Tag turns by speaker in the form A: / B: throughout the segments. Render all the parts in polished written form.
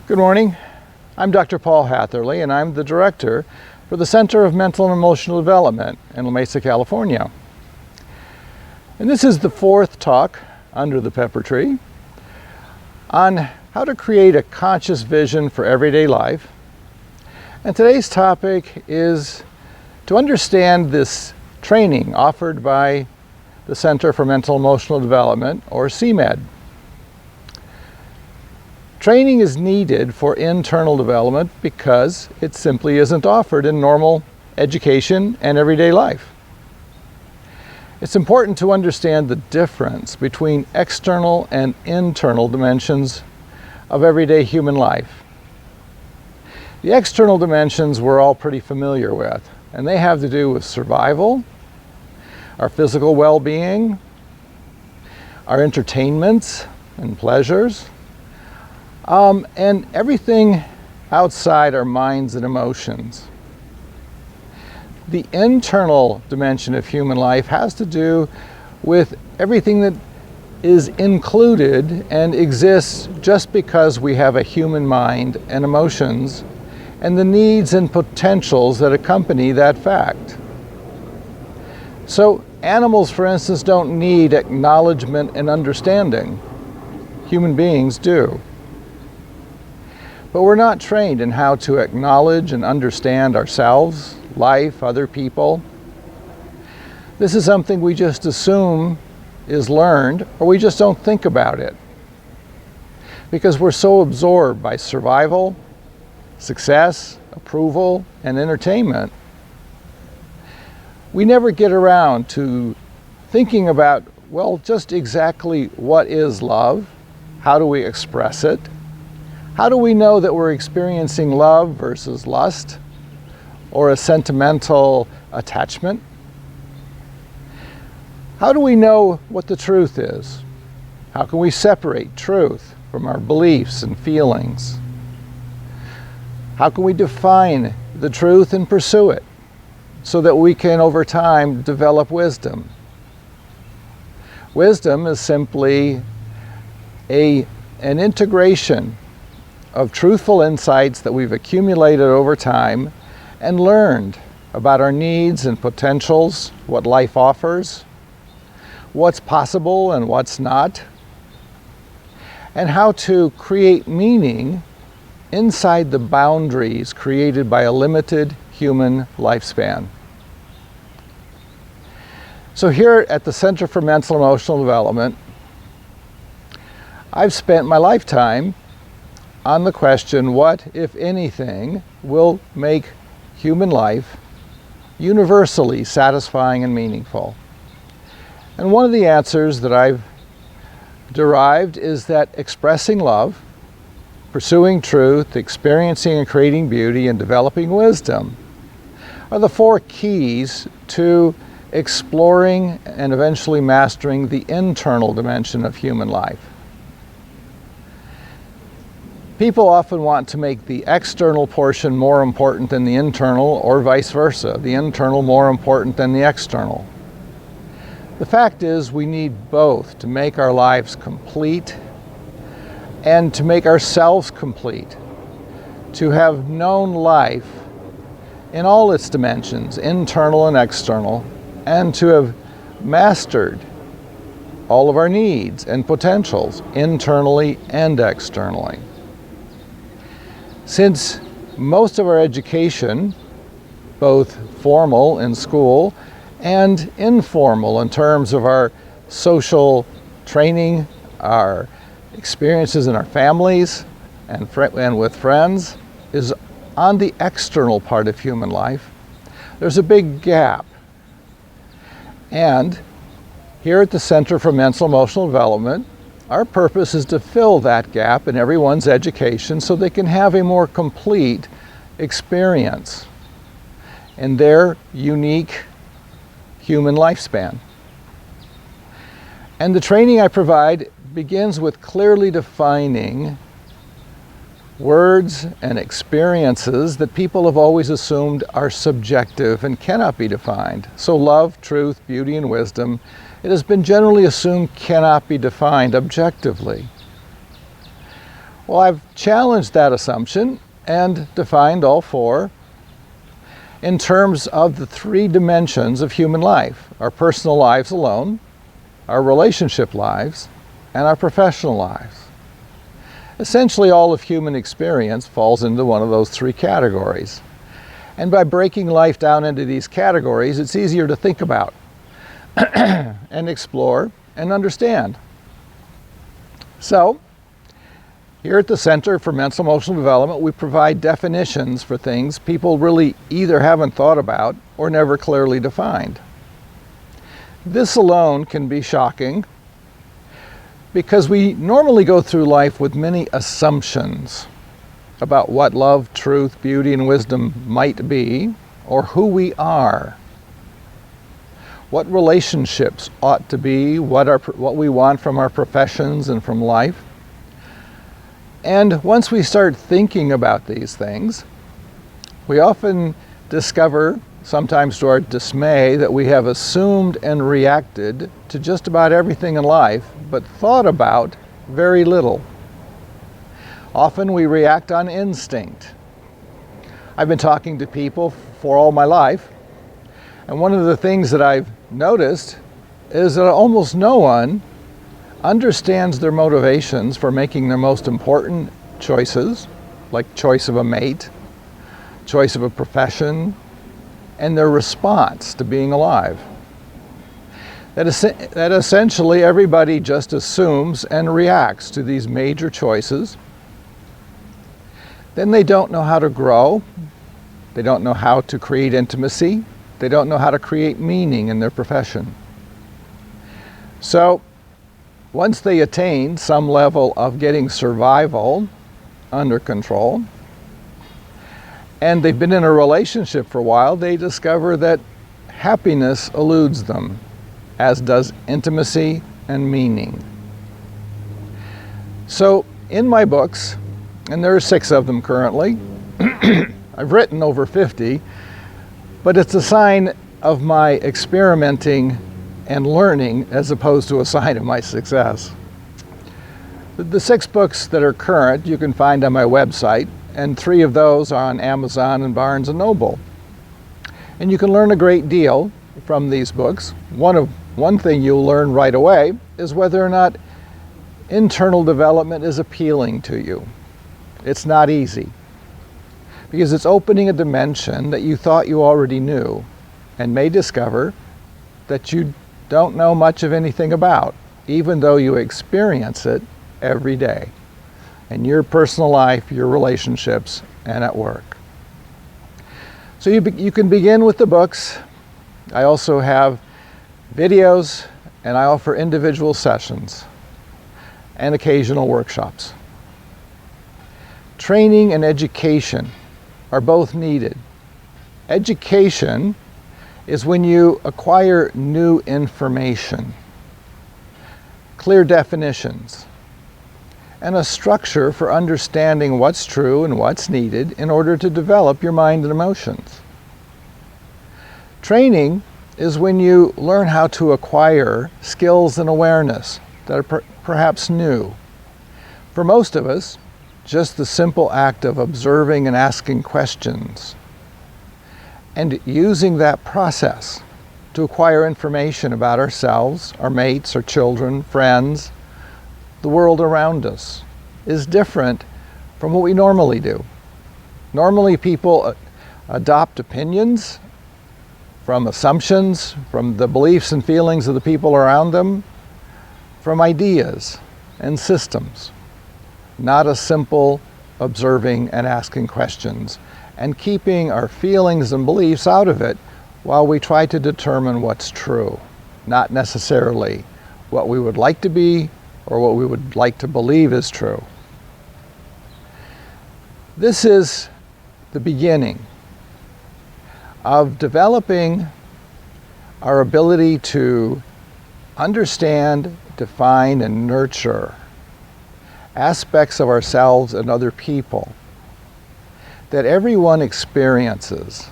A: Good morning. I'm Dr. Paul Hatherley, and I'm the director for the Center of Mental and Emotional Development in La Mesa, California. And this is the fourth talk under the pepper tree on how to create a conscious vision for everyday life. And today's topic is to understand this training offered by the Center for Mental and Emotional Development, or CMED. Training is needed for internal development because it simply isn't offered in normal education and everyday life. It's important to understand the difference between external and internal dimensions of everyday human life. The external dimensions we're all pretty familiar with, and they have to do with survival, our physical well-being, our entertainments and pleasures, and everything outside our minds and emotions. The internal dimension of human life has to do with everything that is included and exists just because we have a human mind and emotions and the needs and potentials that accompany that fact. So animals, for instance, don't need acknowledgement and understanding. Human beings do. But we're not trained in how to acknowledge and understand ourselves, life, other people. This is something we just assume is learned, or we just don't think about it. Because we're so absorbed by survival, success, approval, and entertainment, we never get around to thinking about, well, just exactly what is love? How do we express it? How do we know that we're experiencing love versus lust or a sentimental attachment? How do we know what the truth is? How can we separate truth from our beliefs and feelings? How can we define the truth and pursue it so that we can, over time, develop wisdom? Wisdom is simply an integration of truthful insights that we've accumulated over time and learned about our needs and potentials, what life offers, what's possible and what's not, and how to create meaning inside the boundaries created by a limited human lifespan. So here at the Center for Mental and Emotional Development, I've spent my lifetime on the question, what, if anything, will make human life universally satisfying and meaningful? And one of the answers that I've derived is that expressing love, pursuing truth, experiencing and creating beauty, and developing wisdom are the four keys to exploring and eventually mastering the internal dimension of human life. People often want to make the external portion more important than the internal, or vice versa, the internal more important than the external. The fact is, we need both to make our lives complete and to make ourselves complete, to have known life in all its dimensions, internal and external, and to have mastered all of our needs and potentials, internally and externally. Since most of our education, both formal in school and informal in terms of our social training, our experiences in our families and with friends, is on the external part of human life, there's a big gap. And here at the Center for Mental and Emotional Development, our purpose is to fill that gap in everyone's education so they can have a more complete experience in their unique human lifespan. And the training I provide begins with clearly defining words and experiences that people have always assumed are subjective and cannot be defined. So love, truth, beauty, and wisdom, it has been generally assumed cannot be defined objectively. Well, I've challenged that assumption and defined all four in terms of the three dimensions of human life: our personal lives alone, our relationship lives, and our professional lives. Essentially, all of human experience falls into one of those three categories. And by breaking life down into these categories, it's easier to think about and explore and understand. So, here at the Center for Mental Emotional Development, we provide definitions for things people really either haven't thought about or never clearly defined. This alone can be shocking because we normally go through life with many assumptions about what love, truth, beauty, and wisdom might be, or who we are, what relationships ought to be, what we want from our professions and from life. And once we start thinking about these things, we often discover, sometimes to our dismay, that we have assumed and reacted to just about everything in life, but thought about very little. Often we react on instinct. I've been talking to people for all my life, and one of the things that I've noticed is that almost no one understands their motivations for making their most important choices, like choice of a mate, choice of a profession, and their response to being alive. That essentially everybody just assumes and reacts to these major choices. Then they don't know how to grow. They don't know how to create intimacy. They don't know how to create meaning in their profession. So, once they attain some level of getting survival under control, and they've been in a relationship for a while, they discover that happiness eludes them, as does intimacy and meaning. So, in my books, and there are 6 of them currently, I've written over 50, but it's a sign of my experimenting and learning as opposed to a sign of my success. The 6 books that are current you can find on my website, and 3 of those are on Amazon and Barnes & Noble. And you can learn a great deal from these books. One thing you'll learn right away is whether or not internal development is appealing to you. It's not easy, because it's opening a dimension that you thought you already knew, and may discover that you don't know much of anything about, even though you experience it every day in your personal life, your relationships, and at work. So you can begin with the books. I also have videos, and I offer individual sessions and occasional workshops. Training and education are both needed. Education is when you acquire new information, clear definitions, and a structure for understanding what's true and what's needed in order to develop your mind and emotions. Training is when you learn how to acquire skills and awareness that are perhaps new. For most of us, just the simple act of observing and asking questions and using that process to acquire information about ourselves, our mates, our children, friends, the world around us is different from what we normally do. Normally people adopt opinions from assumptions, from the beliefs and feelings of the people around them, from ideas and systems, not a simple observing and asking questions and keeping our feelings and beliefs out of it while we try to determine what's true, not necessarily what we would like to be or what we would like to believe is true. This is the beginning of developing our ability to understand, define, and nurture aspects of ourselves and other people that everyone experiences,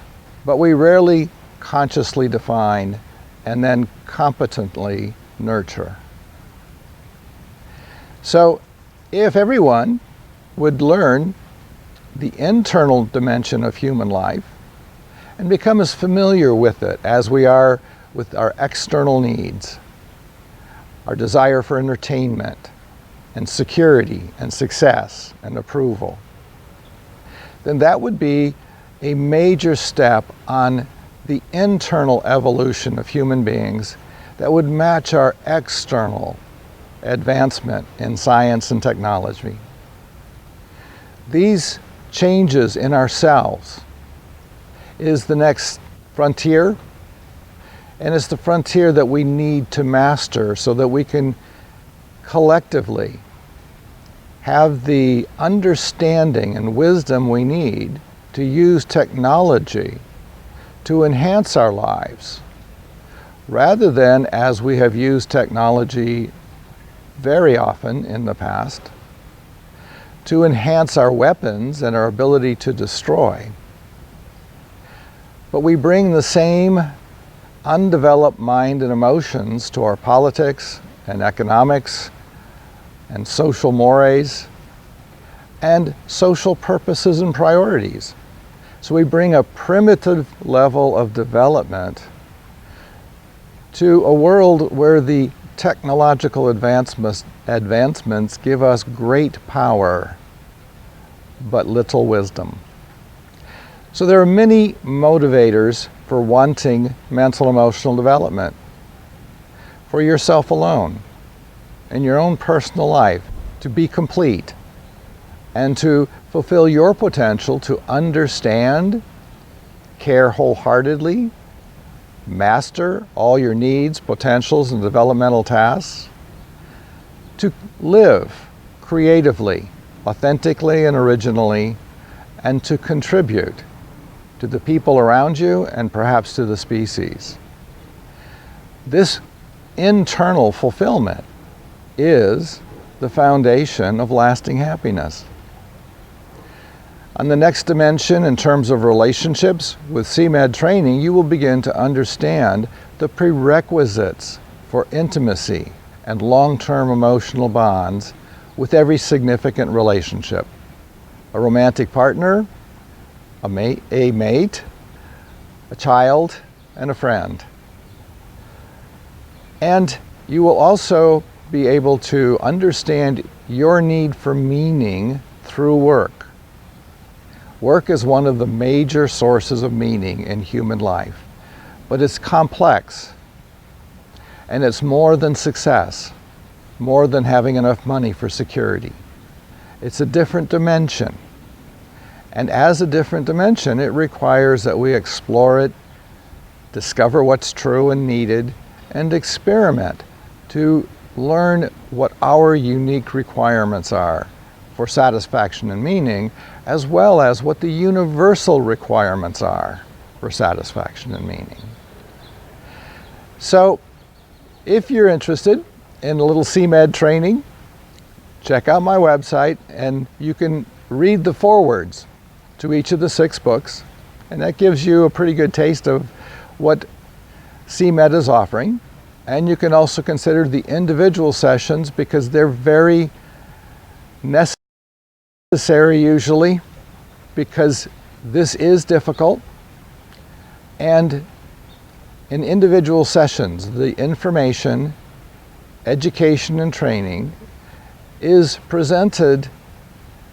A: but we rarely consciously define and then competently nurture. So if everyone would learn the internal dimension of human life and become as familiar with it as we are with our external needs, our desire for entertainment and security and success and approval, then that would be a major step on the internal evolution of human beings that would match our external advancement in science and technology. These changes in ourselves is the next frontier, and it's the frontier that we need to master so that we can collectively have the understanding and wisdom we need to use technology to enhance our lives, rather than, as we have used technology very often in the past, to enhance our weapons and our ability to destroy. But we bring the same undeveloped mind and emotions to our politics and economics and social mores and social purposes and priorities. So we bring a primitive level of development to a world where the technological advancements give us great power, but little wisdom. So there are many motivators for wanting mental emotional development for yourself alone, in your own personal life, to be complete and to fulfill your potential to understand, care wholeheartedly, master all your needs, potentials, and developmental tasks, to live creatively, authentically, and originally, and to contribute to the people around you and perhaps to the species. This internal fulfillment is the foundation of lasting happiness. On the next dimension, in terms of relationships, with CMED training, you will begin to understand the prerequisites for intimacy and long-term emotional bonds with every significant relationship. A romantic partner, a mate, a child, and a friend. And you will also be able to understand your need for meaning through work. Work is one of the major sources of meaning in human life, but it's complex, and it's more than success, more than having enough money for security. It's a different dimension, and as a different dimension, it requires that we explore it, discover what's true and needed, and experiment to learn what our unique requirements are for satisfaction and meaning, as well as what the universal requirements are for satisfaction and meaning. So, if you're interested in a little CMED training, check out my website and you can read the forewords to each of the 6 books, and that gives you a pretty good taste of what CMED is offering. And you can also consider the individual sessions because they're very necessary usually, because this is difficult. And in individual sessions, the information, education, and training is presented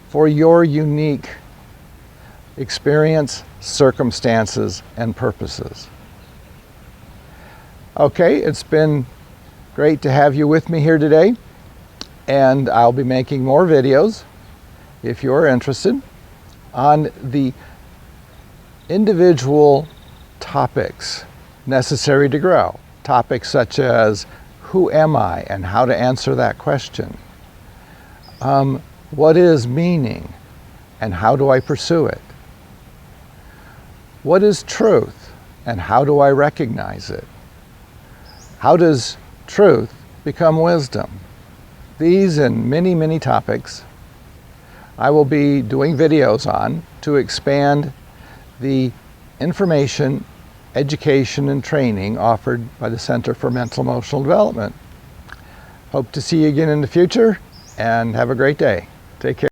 A: for your unique experience, circumstances, and purposes. Okay, it's been great to have you with me here today, and I'll be making more videos, if you're interested, on the individual topics necessary to grow. Topics such as, who am I and how to answer that question? What is meaning and how do I pursue it? What is truth and how do I recognize it? How does truth become wisdom? These and many, many topics I will be doing videos on to expand the information, education, and training offered by the Center for Mental Emotional Development. Hope to see you again in the future, and have a great day. Take care.